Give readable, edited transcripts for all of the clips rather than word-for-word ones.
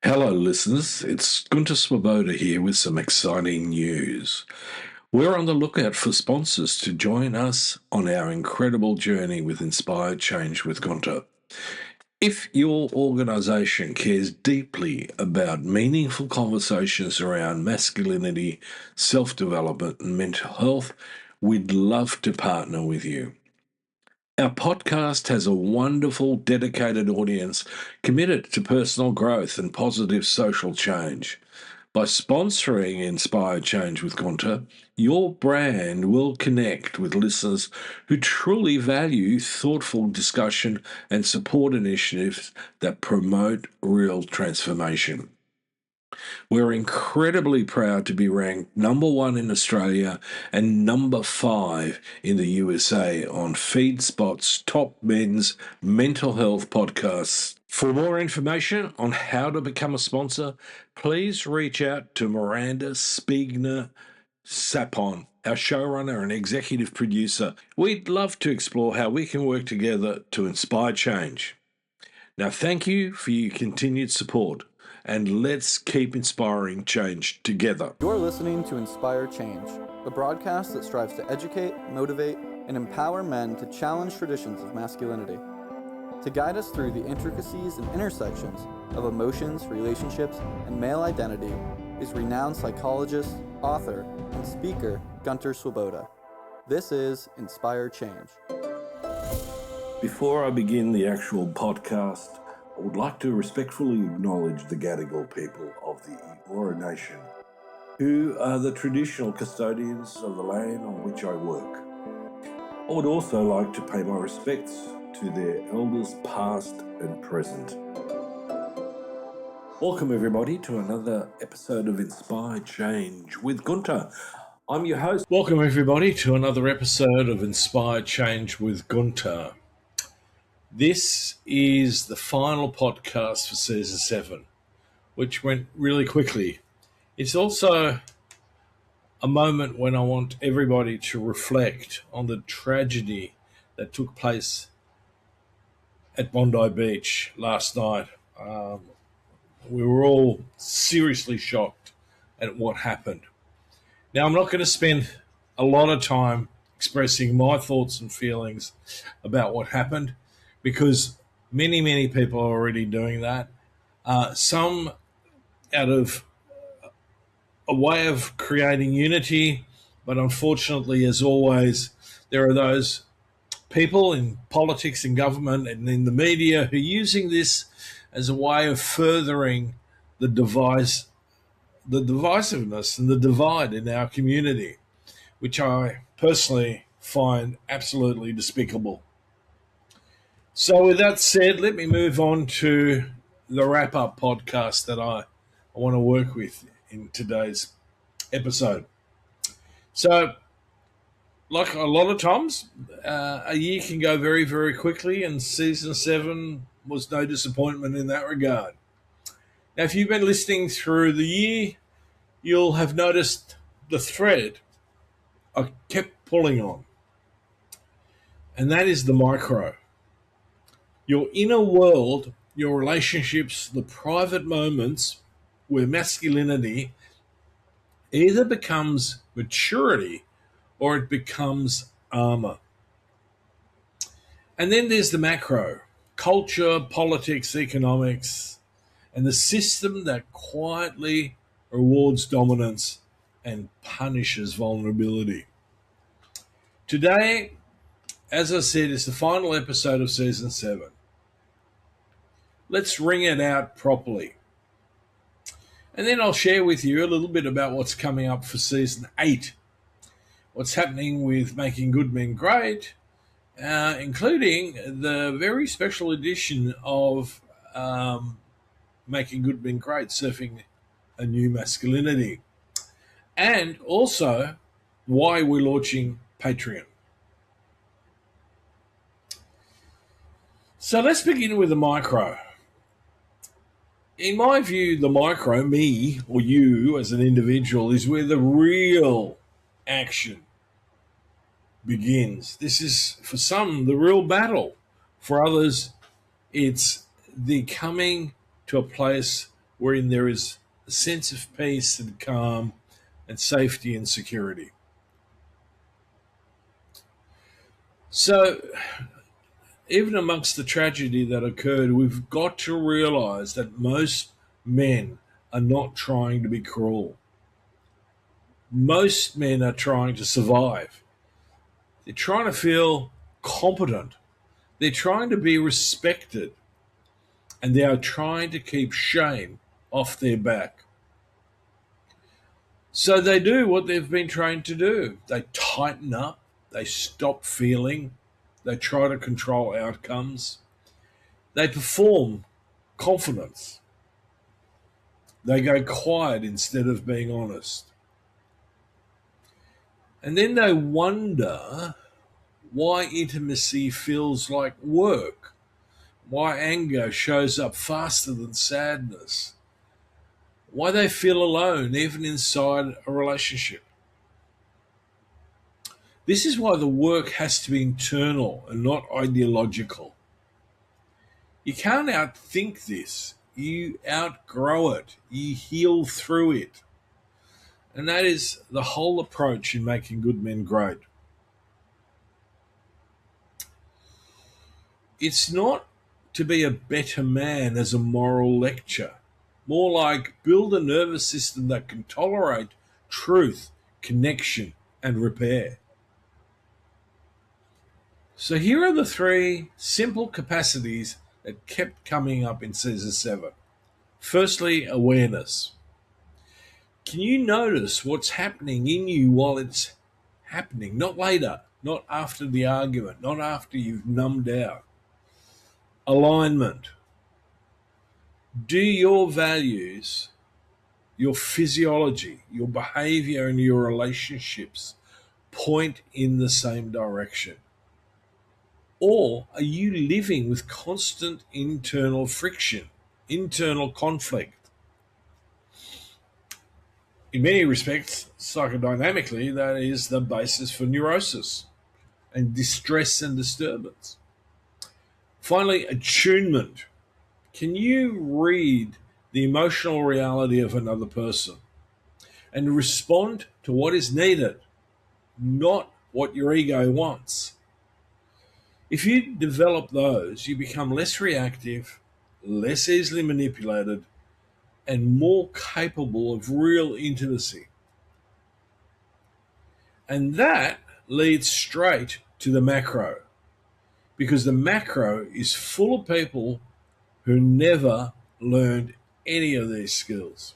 Hello, listeners. It's Gunter here with some exciting news. We're on the lookout for sponsors to join us on our incredible journey with Inspired Change with Gunter. If your organisation cares deeply about meaningful conversations around masculinity, self development, and mental health, we'd love to partner with you. Our podcast has a wonderful, dedicated audience committed to personal growth and positive social change. By sponsoring Inspired Change with Gunter, your brand will connect with listeners who truly value thoughtful discussion and support initiatives that promote real transformation. We're incredibly proud to be ranked number 1 in Australia and number 5 in the USA on FeedSpot's top men's mental health podcasts. For more information on how to become a sponsor, please reach out to Miranda Spiegner Sapon, our showrunner and executive producer. We'd love to explore how we can work together to inspire change. Now, thank you for your continued support, and let's keep inspiring change together. You're listening to Inspire Change, a broadcast that strives to educate, motivate, and empower men to challenge traditions of masculinity. To guide us through the intricacies and intersections of emotions, relationships, and male identity is renowned psychologist, author, and speaker Gunter Swoboda. This is Inspire Change. Before I begin the actual podcast, I would like to respectfully acknowledge the Gadigal people of the Eora Nation, who are the traditional custodians of the land on which I work. I would also like to pay my respects to their elders past and present. Welcome everybody to another episode of Inspired Change with Gunter. I'm your host. Welcome everybody to another episode of Inspired Change with Gunter. This is the final podcast for Season 7, which went really quickly. It's also a moment when I want everybody to reflect on the tragedy that took place at Bondi Beach last night. We were all seriously shocked at what happened. Now, I'm not going to spend a lot of time expressing my thoughts and feelings about what happened, because many people are already doing that. Some out of a way of creating unity, but unfortunately, as always, there are those people in politics and government and in the media who are using this as a way of furthering the divisiveness and the divide in our community, which I personally find absolutely despicable. So with that said, let me move on to the wrap-up podcast that I want to work with in today's episode. So, like a lot of times, a year can go very, very quickly, and Season 7 was no disappointment in that regard. Now, if you've been listening through the year, you'll have noticed the thread I kept pulling on, and that is the micro. Your inner world, your relationships, the private moments where masculinity either becomes maturity or it becomes armor. And then there's the macro, culture, politics, economics, and the system that quietly rewards dominance and punishes vulnerability. Today, as I said, is the final episode of Season 7. Let's ring it out properly. And then I'll share with you a little bit about what's coming up for Season 8. What's happening with Making Good Men Great, including the very special edition of Making Good Men Great, Surfing a New Masculinity. And also why we're launching Patreon. So let's begin with the micro. In my view, the micro, me or you as an individual, is where the real action begins. This is, for some, the real battle. For others, it's the coming to a place wherein there is a sense of peace and calm and safety and security. So, even amongst the tragedy that occurred, we've got to realize that most men are not trying to be cruel. Most men are trying to survive. They're trying to feel competent. They're trying to be respected. And they are trying to keep shame off their back. So they do what they've been trained to do. They tighten up. They stop feeling. They try to control outcomes. They perform confidence. They go quiet instead of being honest. And then they wonder why intimacy feels like work, why anger shows up faster than sadness, why they feel alone even inside a relationship. This is why the work has to be internal and not ideological. You can't outthink this. You outgrow it. You heal through it. And that is the whole approach in making good men great. It's not to be a better man as a moral lecture. More like build a nervous system that can tolerate truth, connection, and repair. So here are the three simple capacities that kept coming up in Season 7. Firstly, awareness. Can you notice what's happening in you while it's happening? Not later, not after the argument, not after you've numbed out. Alignment. Do your values, your physiology, your behavior, and your relationships point in the same direction? Or are you living with constant internal friction, internal conflict? In many respects, psychodynamically, that is the basis for neurosis and distress and disturbance. Finally, attunement. Can you read the emotional reality of another person and respond to what is needed, not what your ego wants? If you develop those, you become less reactive, less easily manipulated, and more capable of real intimacy. And that leads straight to the macro, because the macro is full of people who never learned any of these skills.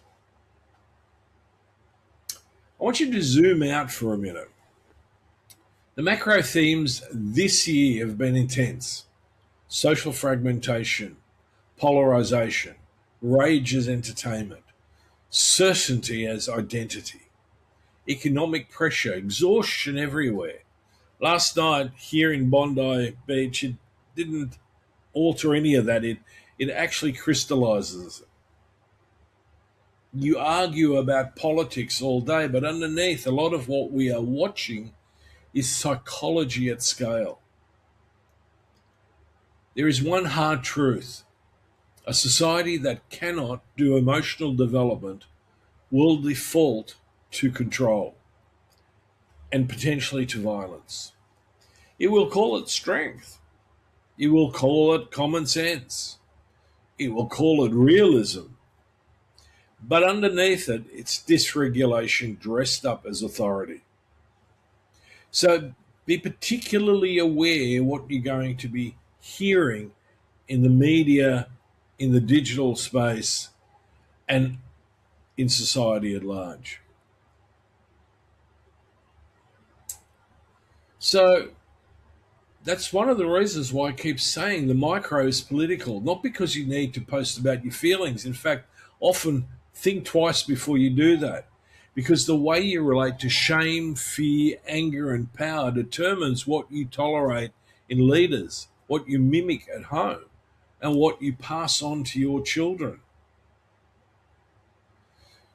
I want you to zoom out for a minute. The macro themes this year have been intense: social fragmentation, polarization, rage as entertainment, certainty as identity, economic pressure, exhaustion everywhere. Last night here in Bondi Beach, it didn't alter any of that. It actually crystallizes it. You argue about politics all day, but underneath a lot of what we are watching is psychology at scale. There is one hard truth. A society that cannot do emotional development will default to control and potentially to violence. It will call it strength. It will call it common sense. It will call it realism. But underneath it, it's dysregulation dressed up as authority. So be particularly aware what you're going to be hearing in the media, in the digital space, and in society at large. So that's one of the reasons why I keep saying the micro is political, not because you need to post about your feelings. In fact, often think twice before you do that, because the way you relate to shame, fear, anger, and power determines what you tolerate in leaders, what you mimic at home, and what you pass on to your children.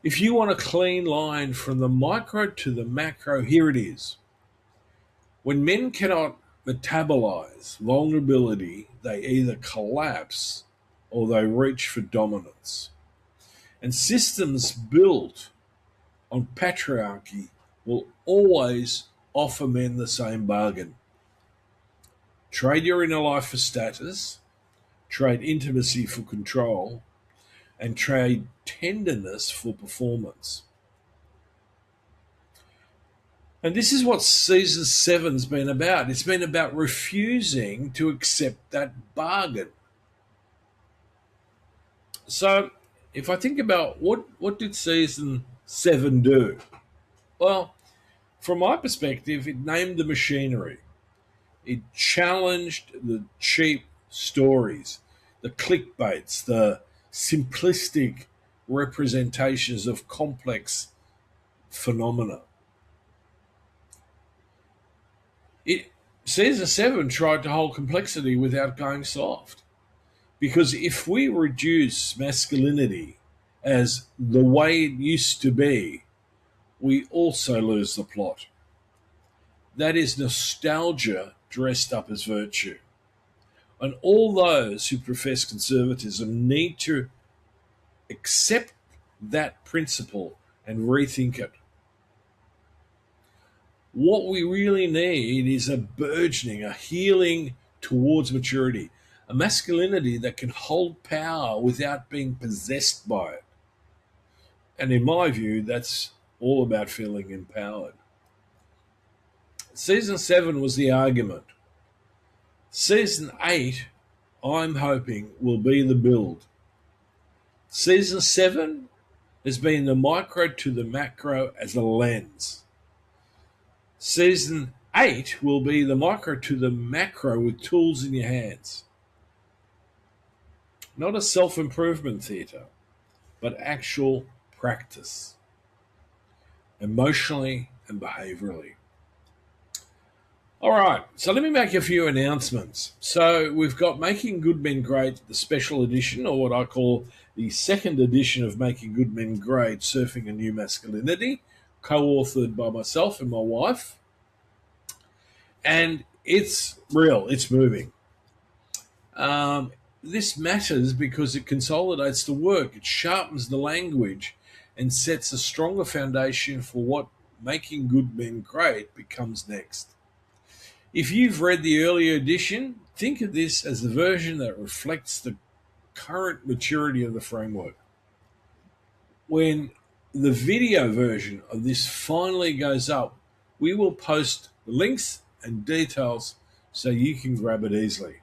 If you want a clean line from the micro to the macro, here it is. When men cannot metabolize vulnerability, they either collapse or they reach for dominance. And systems built on patriarchy will always offer men the same bargain. Trade your inner life for status, trade intimacy for control, and trade tenderness for performance. And this is what season 7's been about. It's been about refusing to accept that bargain. So, if I think about what did season 7 do? Well, from my perspective, it named the machinery. It challenged the cheap stories, the clickbaits, the simplistic representations of complex phenomena. It Season 7 tried to hold complexity without going soft. Because if we reduce masculinity as the way it used to be, we also lose the plot. That is nostalgia dressed up as virtue. And all those who profess conservatism need to accept that principle and rethink it. What we really need is a burgeoning, a healing towards maturity, a masculinity that can hold power without being possessed by it. And in my view, that's all about feeling empowered. Season 7 was the argument. Season 8, I'm hoping, will be the build. Season 7 has been the micro to the macro as a lens. Season 8 will be the micro to the macro with tools in your hands. Not a self-improvement theatre, but actual practice, emotionally and behaviourally. All right, so let me make a few announcements. So we've got Making Good Men Great, the special edition, or what I call the second edition of Making Good Men Great, Surfing a New Masculinity, co-authored by myself and my wife. And it's real, it's moving. This matters because it consolidates the work, it sharpens the language, and sets a stronger foundation for what Making Good Men Great becomes next. If you've read the earlier edition, think of this as the version that reflects the current maturity of the framework. When the video version of this finally goes up, we will post the links and details so you can grab it easily.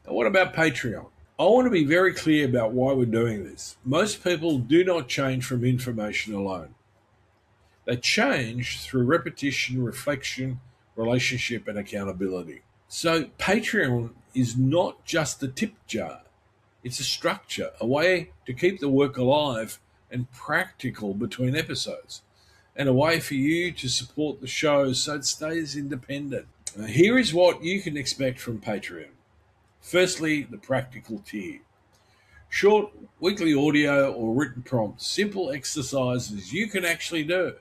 Now, what about Patreon? I want to be very clear about why we're doing this. Most people do not change from information alone. They change through repetition, reflection, relationship, and accountability. So Patreon is not just a tip jar. It's a structure, a way to keep the work alive and practical between episodes, and a way for you to support the show so it stays independent. Now, here is what you can expect from Patreon. Firstly, the practical tier. Short weekly audio or written prompts, simple exercises you can actually do.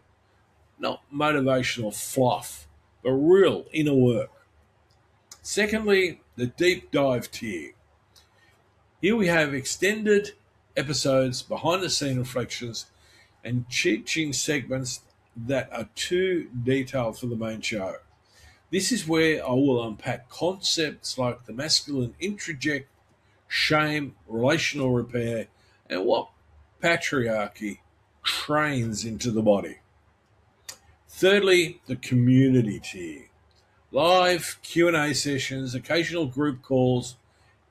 Not motivational fluff, but real inner work. Secondly, the deep dive tier. Here we have extended episodes, behind the scene reflections, and teaching segments that are too detailed for the main show. This is where I will unpack concepts like the masculine introject, shame, relational repair, and what patriarchy trains into the body. Thirdly, the community tier. Live Q&A sessions, occasional group calls,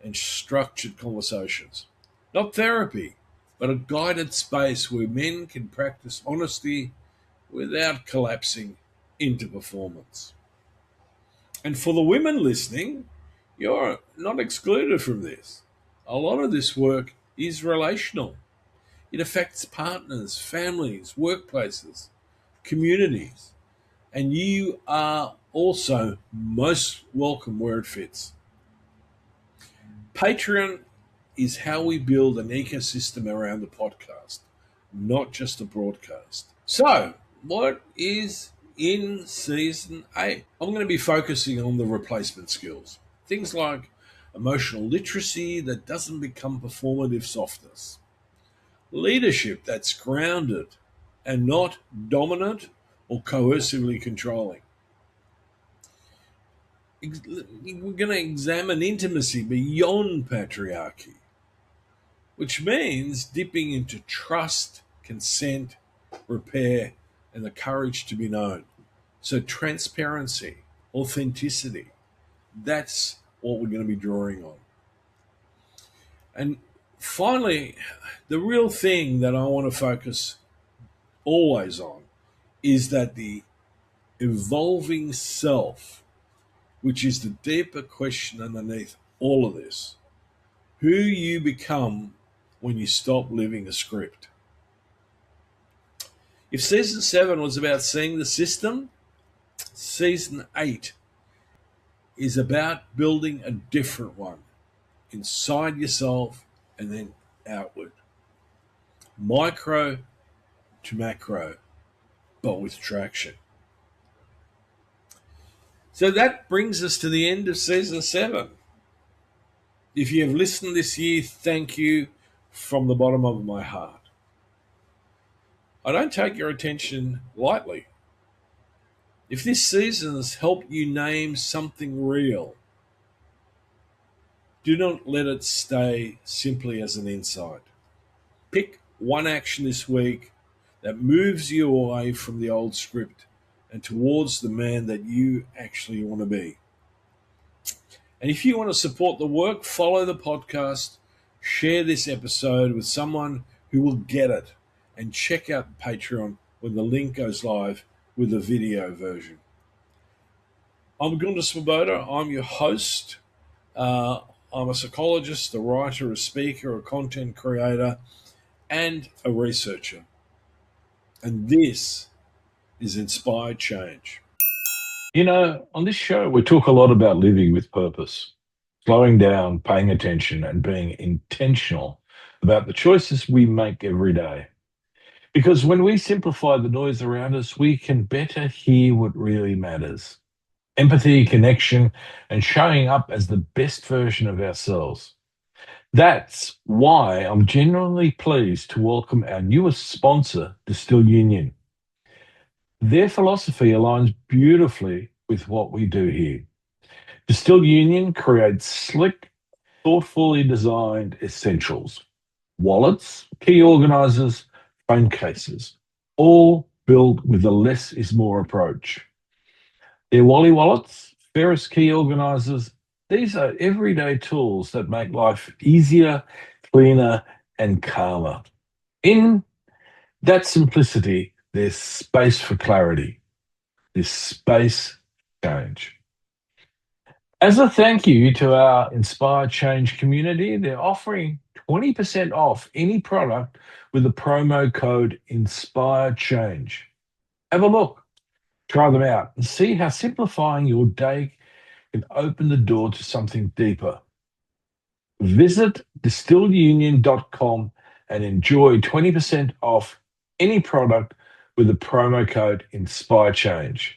and structured conversations. Not therapy, but a guided space where men can practice honesty without collapsing into performance. And for the women listening, you're not excluded from this. A lot of this work is relational. It affects partners, families, workplaces, communities. And you are also most welcome where it fits. Patreon is how we build an ecosystem around the podcast, not just a broadcast. So, what is in Season 8? I'm going to be focusing on the replacement skills. Things like emotional literacy that doesn't become performative softness. leadership that's grounded and not dominant or coercively controlling. We're going to examine intimacy beyond patriarchy, which means dipping into trust, consent, repair, and the courage to be known. So, transparency, authenticity, that's what we're going to be drawing on. And finally, the real thing that I want to focus always on is that the evolving self, which is the deeper question underneath all of this, who you become when you stop living a script. If season 7 was about seeing the system, season 8 is about building a different one inside yourself and then outward. Micro to macro, but with traction. So that brings us to the end of season 7. If you have listened this year, thank you from the bottom of my heart. I don't take your attention lightly. If this season has helped you name something real, do not let it stay simply as an insight. Pick one action this week that moves you away from the old script and towards the man that you actually want to be. And if you want to support the work, follow the podcast, share this episode with someone who will get it, and check out Patreon when the link goes live with the video version. I'm Gunter. I'm your host. I'm a psychologist, a writer, a speaker, a content creator, and a researcher. And this is Inspired Change. On this show, we talk a lot about living with purpose, slowing down, paying attention, and being intentional about the choices we make every day. Because when we simplify the noise around us, we can better hear what really matters. Empathy, connection, and showing up as the best version of ourselves. That's why I'm genuinely pleased to welcome our newest sponsor, Distil Union. Their philosophy aligns beautifully with what we do here. Distil Union creates slick, thoughtfully designed essentials, wallets, key organizers, phone cases, all built with a less is more approach. Their Wally wallets, Ferris key organizers, these are everyday tools that make life easier, cleaner, and calmer. In that simplicity, there's space for clarity. There's space for change. As a thank you to our Inspired Change community, they're offering 20% off any product with the promo code Inspired Change. Have a look, try them out, and see how simplifying your day can open the door to something deeper. Visit distilunion.com and enjoy 20% off any product with the promo code Inspire Change.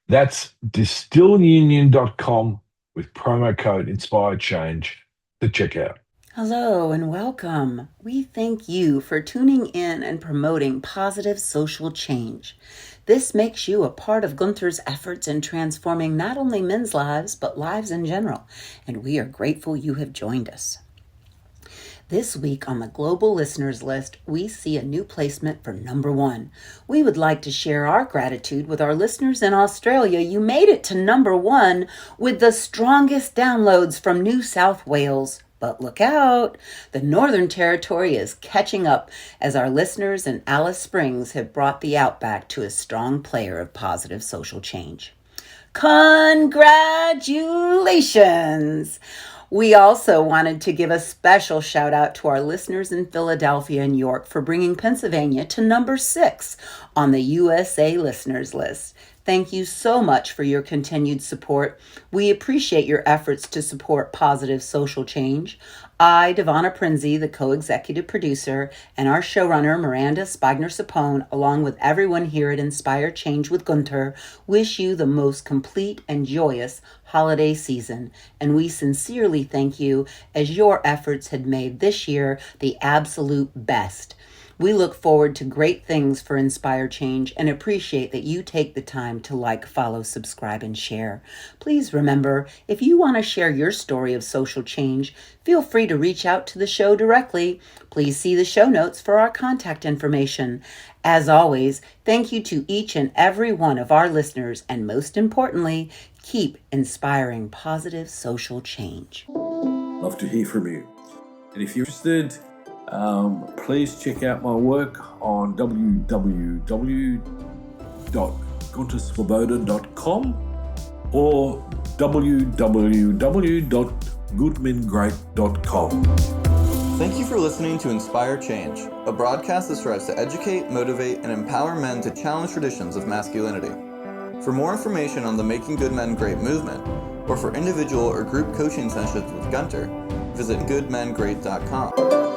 That's distilunion.com with promo code Inspire Change to check out. Hello and welcome. We thank you for tuning in and promoting positive social change. This makes you a part of Gunter's efforts in transforming not only men's lives, but lives in general, and we are grateful you have joined us. This week on the global listeners list, we see a new placement for number 1. We would like to share our gratitude with our listeners in Australia. You made it to number 1 with the strongest downloads from New South Wales. But look out, the Northern Territory is catching up as our listeners in Alice Springs have brought the Outback to a strong player of positive social change. Congratulations! We also wanted to give a special shout out to our listeners in Philadelphia and York for bringing Pennsylvania to number 6 on the USA listeners list. Thank you so much for your continued support. We appreciate your efforts to support positive social change. I, Devonna Prinzi, the co-executive producer, and our showrunner, Miranda Spagner-Sapone, along with everyone here at Inspire Change with Gunter, wish you the most complete and joyous holiday season. And we sincerely thank you, as your efforts had made this year the absolute best. We look forward to great things for Inspire Change and appreciate that you take the time to like, follow, subscribe, and share. Please remember, if you want to share your story of social change, feel free to reach out to the show directly. Please see the show notes for our contact information. As always, thank you to each and every one of our listeners, and most importantly, keep inspiring positive social change. Love to hear from you. And if you're interested, please check out my work on www.gunterswoboda.com or www.goodmengreat.com. Thank you for listening to Inspire Change, a broadcast that strives to educate, motivate, and empower men to challenge traditions of masculinity. For more information on the Making Good Men Great movement, or for individual or group coaching sessions with Gunter, visit goodmengreat.com.